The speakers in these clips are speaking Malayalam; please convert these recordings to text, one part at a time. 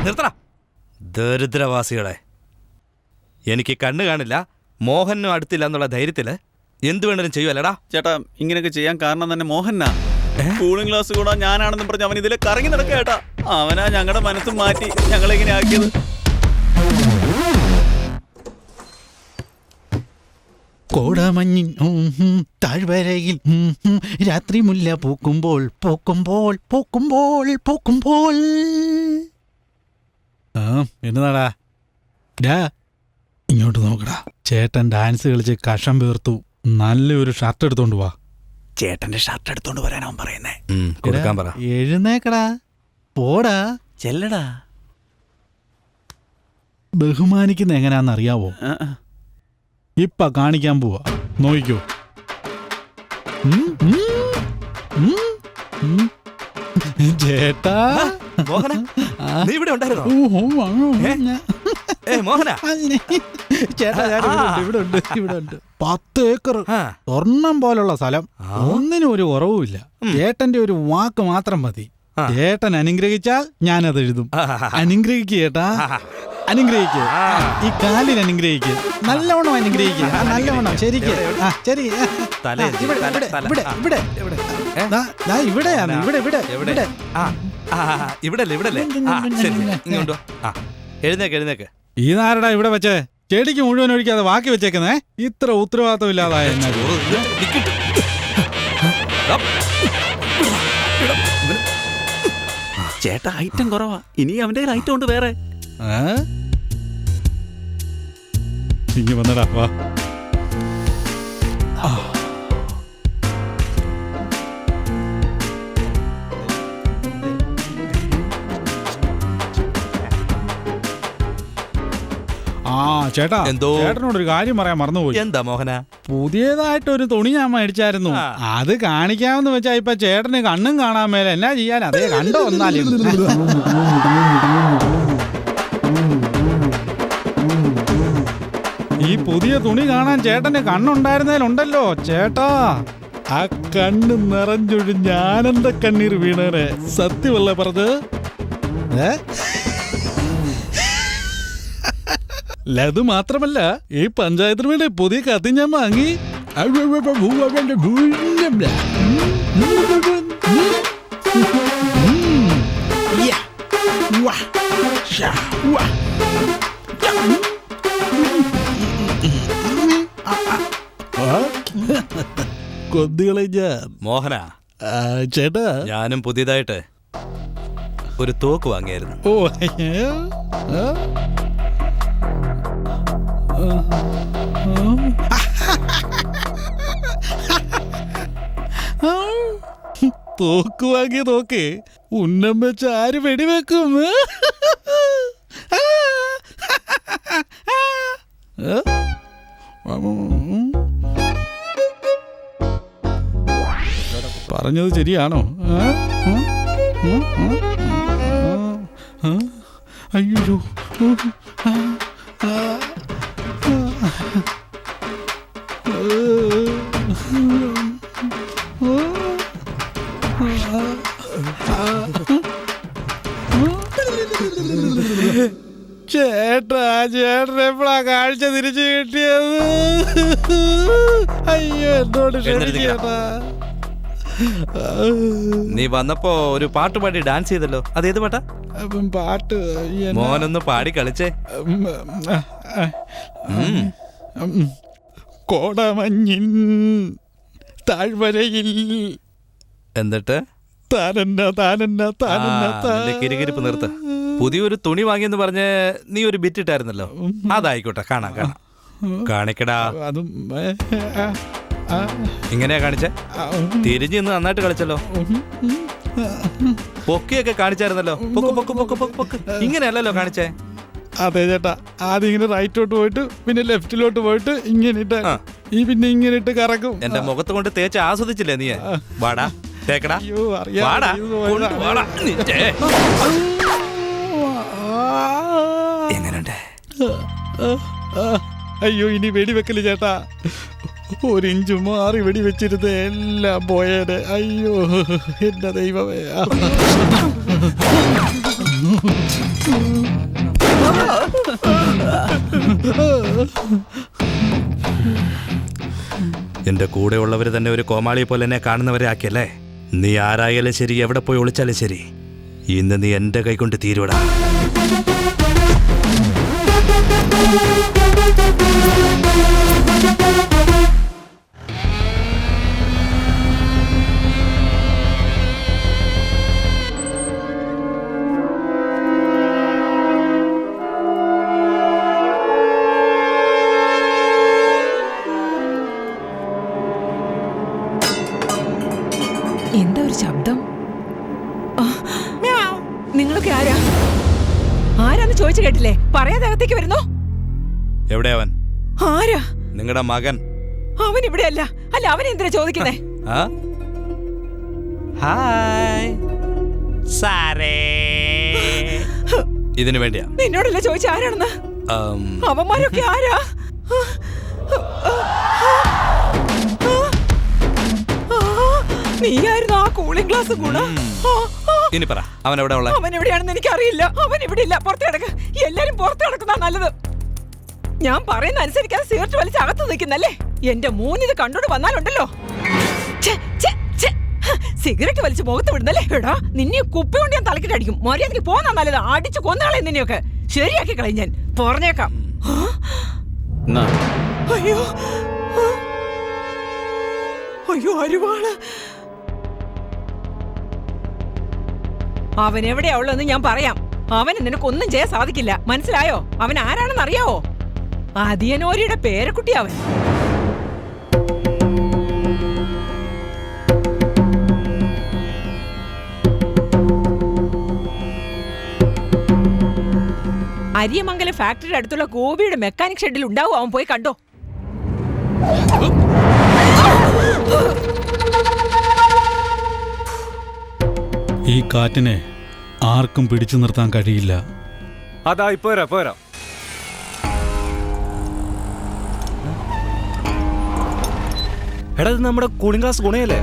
നിർത്തടാ ദരിദ്രവാസികളെ. എനിക്ക് കണ്ണ് കാണില്ല, മോഹനും അടുത്തില്ല എന്നുള്ള ധൈര്യത്തില് എന്ത് വേണേലും ചെയ്യുമല്ലടാ. ചേട്ടാ ഇങ്ങനെയൊക്കെ ചെയ്യാൻ കാരണം തന്നെ മോഹനാ. കൂളിംഗ് ഗ്ലാസ് കൂടാ ഞാനാണെന്നും പറഞ്ഞ് അവൻ ഇതിലെ കറങ്ങി നടക്കുക ചേട്ടാ. അവനാ ഞങ്ങളുടെ മനസ്സും മാറ്റി ഞങ്ങളെങ്ങനെ ആക്കിയത്. കോടമഞ്ഞിൻ താഴ്വരയിൽ രാത്രി മുല്ല പൂക്കുമ്പോൾ പൂക്കുമ്പോൾ പൂക്കുമ്പോൾ പൂക്കുമ്പോൾ. എന്നതാടാ ഡാ ഇങ്ങോട്ട് നോക്കടാ. ചേട്ടൻ ഡാൻസ് കളിച്ച് കഷം പേർത്തു. നല്ലൊരു ഷർട്ട് എടുത്തോണ്ട് വാ. ചേട്ടന്റെ ഷർട്ട് എടുത്തോണ്ട് വരാൻ അവൻ പറയുന്നേ. കൊടുക്കാൻ പറ. എഴുന്നേക്കടാ, പോടാ, ചെല്ലടാ. ബഹുമാനിക്കുന്ന എങ്ങനെയാന്നറിയാവോ? ഇപ്പ കാണിക്കാൻ പോവാ, നോക്കിക്കോ. ചേട്ടാ മോഹന, നീ ഇവിടെ ഉണ്ടായിരുന്നോ? മോഹന ചേട്ടാ ഇവിടെ ഉണ്ട്. 10 ഏക്കർ സ്വർണം പോലുള്ള സ്ഥലം, ഒന്നിനും ഒരു കുറവുമില്ല. ചേട്ടന്റെ ഒരു വാക്ക് മാത്രം മതി. ചേട്ടൻ അനുഗ്രഹിച്ചാൽ ഞാനത് എഴുതും. അനുഗ്രഹിക്കുക ചേട്ടാ, അനുഗ്രഹിക്കുക. ഈ കാലിൽ അനുഗ്രഹിക്കുക, നല്ലവണ്ണം അനുഗ്രഹിക്കുക, നല്ലവണ്ണം. ശരിക്കും ശരി. ഇവിടെയാണ്, എഴുന്നേക്ക്. ഇതാരടാ ഇവിടെ വെച്ചേ? ചെടിക്ക് മുഴുവൻ ഒഴിക്കാതെ ബാക്കി വെച്ചേക്കുന്നേ. ഇത്ര ഉത്തരവാദിത്വം ഇല്ലാതായ ചേട്ടാ ഐറ്റം കുറവാ. ഇനി അവന്റെ ഐറ്റം ഉണ്ട് വേറെ. ഇങ്ങ് വന്നടാ, വാ. ചേട്ടാ, ചേട്ടനോടൊരു കാര്യം പറയാൻ മറന്നുപോയി. എന്താ മോഹന? പുതിയതായിട്ടൊരു തുണി ഞാൻ മേടിച്ചായിരുന്നു. അത് കാണിക്കാമെന്ന് വെച്ചാ ഇപ്പൊ ചേട്ടന് കണ്ണും കാണാൻ മേലെ. എന്നാ ചെയ്യാൻ? അതേ കണ്ടോ ഒന്നാലും. ഈ പുതിയ തുണി കാണാൻ ചേട്ടന്റെ കണ്ണുണ്ടായിരുന്നേലുണ്ടല്ലോ ചേട്ടാ, ആ കണ്ണ് നിറഞ്ഞൊഴിഞ്ഞ ആനന്ദ കണ്ണീർ വീണേനെ. സത്യമല്ലേ പറഞ്ഞത്? അത് മാത്രമല്ല, ഈ പഞ്ചായത്തിന് വേണ്ടി പുതിയ കത്തി ഞാൻ വാങ്ങി. കൊന്നുകളെ ഞാൻ. മോഹന ചേട്ടാ, ഞാനും പുതിയതായിട്ട് ഒരു തോക്ക് വാങ്ങിയായിരുന്നു. തോക്ക് വാങ്ങിയ തോക്ക് ഉന്നം വെച്ച് ആര് വെടിവെക്കും? പറഞ്ഞത് ശരിയാണോ? അയ്യോ, ചേട്ടാ, ചേട്ടനെപ്പോഴാ കാഴ്ച തിരിച്ചു കിട്ടിയത്? അയ്യോ, എന്നോട് ചേട്ടാ. നീ വന്നപ്പോ ഒരു പാട്ട് പാടി ഡാൻസ് ചെയ്തല്ലോ, അതേത് പാട്ടാ? പാട്ട് മോനൊന്ന് പാടി കളിച്ചേ. കോടമഞ്ഞിൻ താഴ്വരയിൽ. എന്നിട്ട് കിരികിരിപ്പ് നിർത്ത. പുതിയൊരു തുണി വാങ്ങിയെന്ന് പറഞ്ഞ് നീ ഒരു ബിറ്റ് ഇട്ടായിരുന്നല്ലോ, അതായിക്കോട്ടെ. കാണിക്കടാ. ഇങ്ങനെയാ കാണിച്ചേ? തിരിഞ്ഞ് നിന്ന് നന്നായിട്ട് കളിച്ചല്ലോ. പൊക്കിയൊക്കെ കാണിച്ചായിരുന്നല്ലോ. പൊക്ക്. ഇങ്ങനെയല്ലല്ലോ കാണിച്ചേ. അതെ ചേട്ടാ, ആദ്യം ഇങ്ങനെ റൈറ്റോട്ട് പോയിട്ട് പിന്നെ ലെഫ്റ്റിലോട്ട് പോയിട്ട് ഇങ്ങനെ ഇട്ട് പിന്നെ ഇങ്ങനെ ഇട്ട് കറക്കും. എന്റെ മുഖത്ത് കൊണ്ട് തേച്ച് ആസ്വദിച്ചില്ലേ നീ? വാടാ, തേക്കടാ. എങ്ങനെയുണ്ട്? അയ്യോ, ഇനി വെടിവെക്കല് ചേട്ടാ. 1 ഇഞ്ച് മാറി വെടിവെച്ചിരുന്ന് എല്ലാം പോയേനെ. അയ്യോ എന്റെ ദൈവമേ. എന്റെ കൂടെയുള്ളവർ തന്നെ ഒരു കോമാളിയെ പോലെ എന്നെ കാണുന്നവരെ ആക്കിയല്ലേ? നീ ആരായാലും ശരി, എവിടെ പോയി ഒളിച്ചാലും ശരി, ഇന്ന് നീ എന്റെ കൈകൊണ്ട് തീരുവടാ. എന്താ ഒരു ശബ്ദം? നിങ്ങളൊക്കെ ആരാ? ആരാന്ന് ചോദിച്ചു കേട്ടില്ലേ? പറയാതെ അകത്തേക്ക് വരുന്നു. എവിടെ അവൻ? ആരാ? നിങ്ങളുടെ മകൻ. അവൻ ഇവിടെയല്ല. അല്ല, അവൻ എന്തിനാ ചോദിക്കുന്നേ? ഹായ് സാരേ. ഇതിനു വേണ്ടിയാ. നിന്നോടല്ല ചോദിച്ച ആരാണെന്ന്. അവന്മാരൊക്കെ ആരാ? നീയായിരുന്നു ആ കൂളിംഗ് ഗ്ലാസ് ഗുണ. ഇനി പറ, അവൻ എവിടെ ഉള്ള? അവൻ എവിടെയാണെന്ന് എനിക്കറിയില്ല. അവൻ ഇവിടെ ഇല്ല. പുറത്ത് കിടക്ക്. എല്ലാരും പുറത്ത് കിടക്കുന്ന നല്ലത്. ഞാൻ പറയുന്ന അനുസരിക്കാതെ സിഗരറ്റ് വലിച്ച് അകത്ത് നിൽക്കുന്നല്ലേ? എന്റെ മൂന്നിത് കണ്ടോണ്ട് വന്നാലുണ്ടല്ലോ. സിഗരറ്റ് വലിച്ച് മുഖത്ത് വിടുന്നല്ലേ? എടാ, നിന്നെ കുപ്പി കൊണ്ട് ഞാൻ തലക്കിട്ട് അടിക്കും. മര്യാദയ്ക്ക് പോന്നാ നല്ലത്. അടിച്ചു കൊന്നാളെ നിന്നെയൊക്കെ ശരിയാക്കി കളയും ഞാൻ. പറഞ്ഞേക്കാം. അയ്യോ അയ്യോ, അരുവാള്. അവൻ എവിടെയാ ഉള്ളതെന്ന് ഞാൻ പറയാം. അവന് നിനക്കൊന്നും ചെയ്യാൻ സാധിക്കില്ല. മനസ്സിലായോ? അവൻ ആരാണെന്ന് അറിയാവോ? അതിയനോരിയുടെ പേരക്കുട്ടി അവൻ. അരിയമംഗലം ഫാക്ടറിയുടെ അടുത്തുള്ള ഗോപിയുടെ മെക്കാനിക് ഷെഡിൽ ഉണ്ടാവും. അവൻ പോയി കണ്ടോ? ഈ കാറ്റിനെ ആർക്കും പിടിച്ചു നിർത്താൻ കഴിയില്ല. അതാ പോരാ പോരാ. എടാ, ഇത് നമ്മുടെ കൂളിംഗ് ഗ്ലാസ് ഗുണയല്ലേ?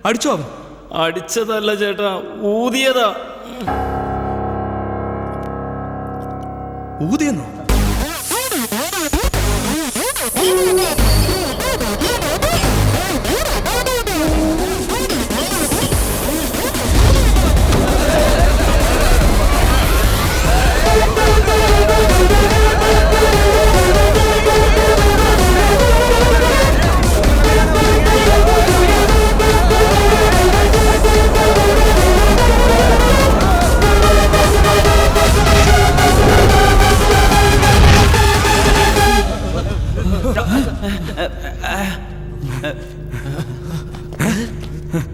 അടിച്ചോ? അവൻ അടിച്ചതല്ല ചേട്ടാ, ഊതിയതാ. ഊതിയെന്നോ?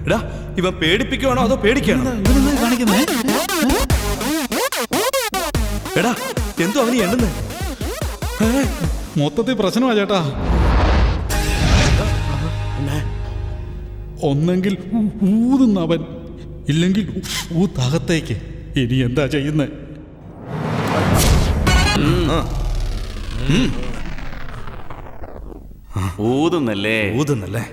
എടാ, ഇവൻ പേടിപ്പിക്കുവാണോ അതോ പേടിക്കുകയാണോ? എടാ, എന്തോ അവന് എണ്ണുന്നേ? മൊത്തത്തിൽ പ്രശ്നമാ ചേട്ടാ. ഒന്നെങ്കിൽ ഊതുന്നവൻ, ഇല്ലെങ്കിൽ ഊത്തകത്തേക്ക്. ഇനി എന്താ ചെയ്യുന്നേ? ഊതുന്നല്ലേ? ഊതുന്നല്ലേ?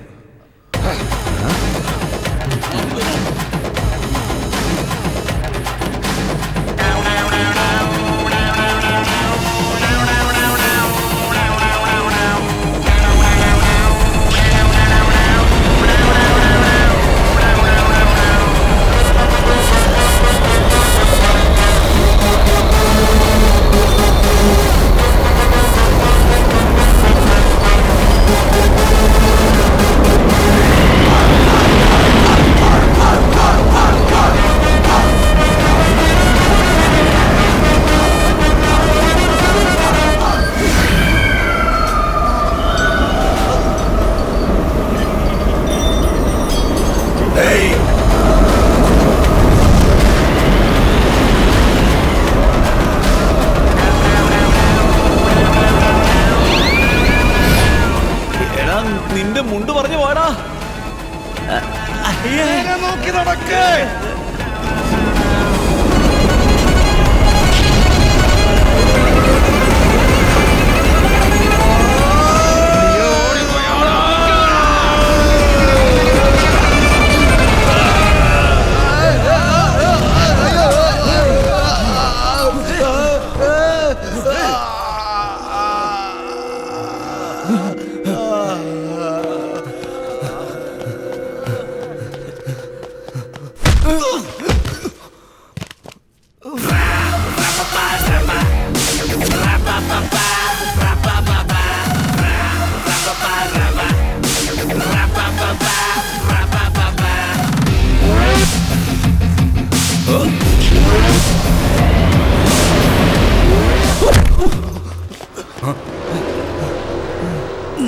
നിന്റെ മുണ്ട് പറഞ്ഞു പോടാ. നോക്കി നടക്കേ.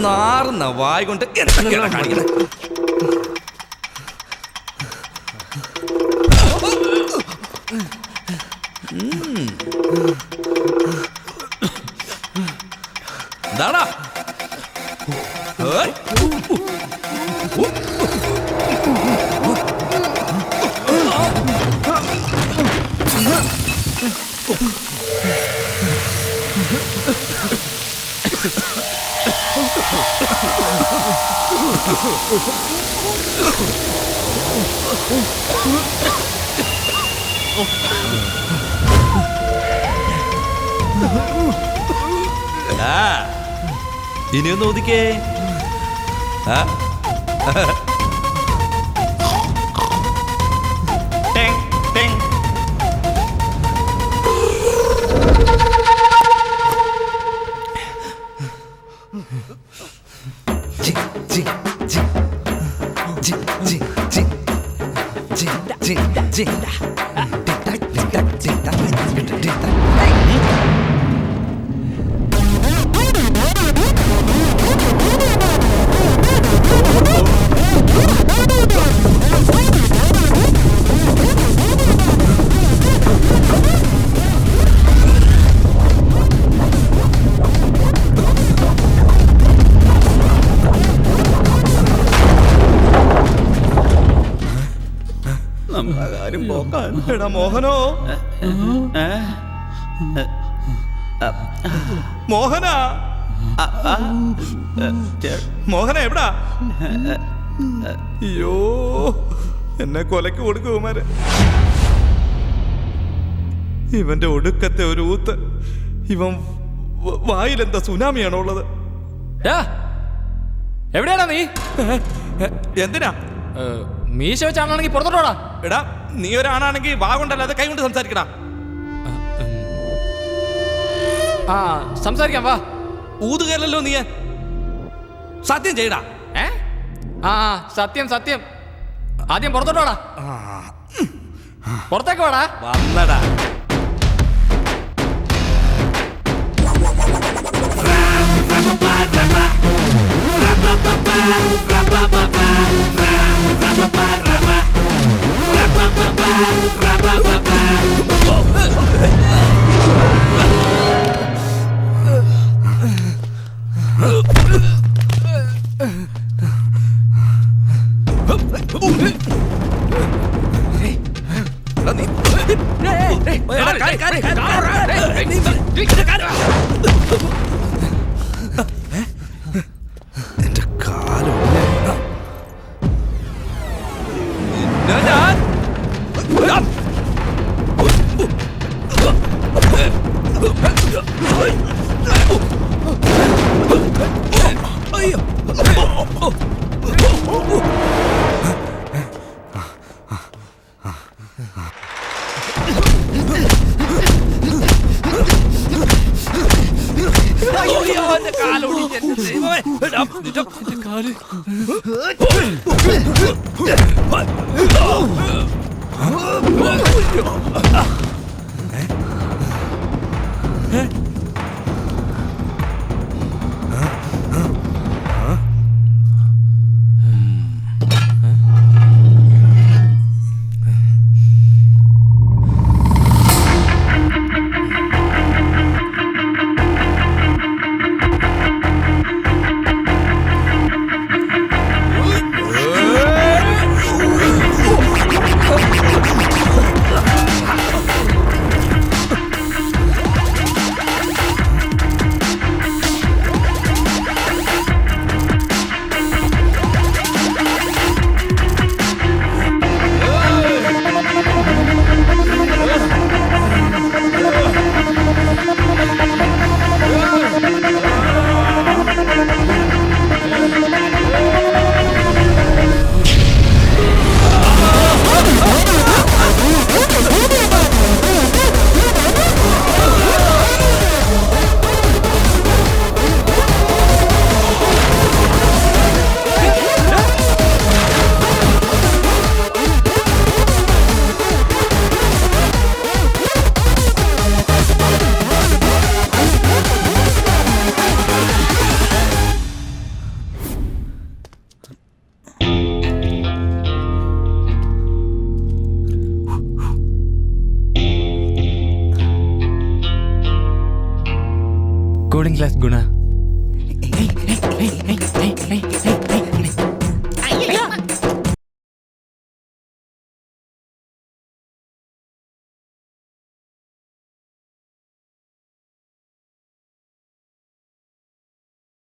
നാറുന്ന വായ കൊണ്ട് എന്തൊക്കെയാണ് കാണിക്കുന്നത്? എന്താടാ? ഇനിയൊന്ന് ഒതുക്കേ. എടാ മോഹനോ, മോഹനാ, മോഹന എവിടാ? അയ്യോ, എന്നെ കൊലക്ക് കൊടുക്കുമാര്. ഇവന്റെ ഒടുക്കത്തെ ഒരു ഊത്ത്. ഇവൻ വായിലെന്താ സുനാമിയാണോ ഉള്ളത്? എവിടെയാടാ നീ? എന്തിനാ? മീശ വെച്ചാണെങ്കിൽ പുറത്തോട്ടാ. എടാ, നീ ഒരാണാണെങ്കിൽ വാ കൊണ്ടല്ലാതെ കൈ കൊണ്ട് സംസാരിക്കടാ. ആ, സംസാരിക്കാം, വാ. ഊതുകയല്ലോ നീ. സത്യം ചെയ്യടാ. ആ, സത്യം സത്യം. ആദ്യം പുറത്തോട്ടാടാ. പുറത്തേക്ക് വാടാ. വന്നടാ. എന്റെ കാലം കൂളിംഗ് ഗ്ലാസ് ഗുണ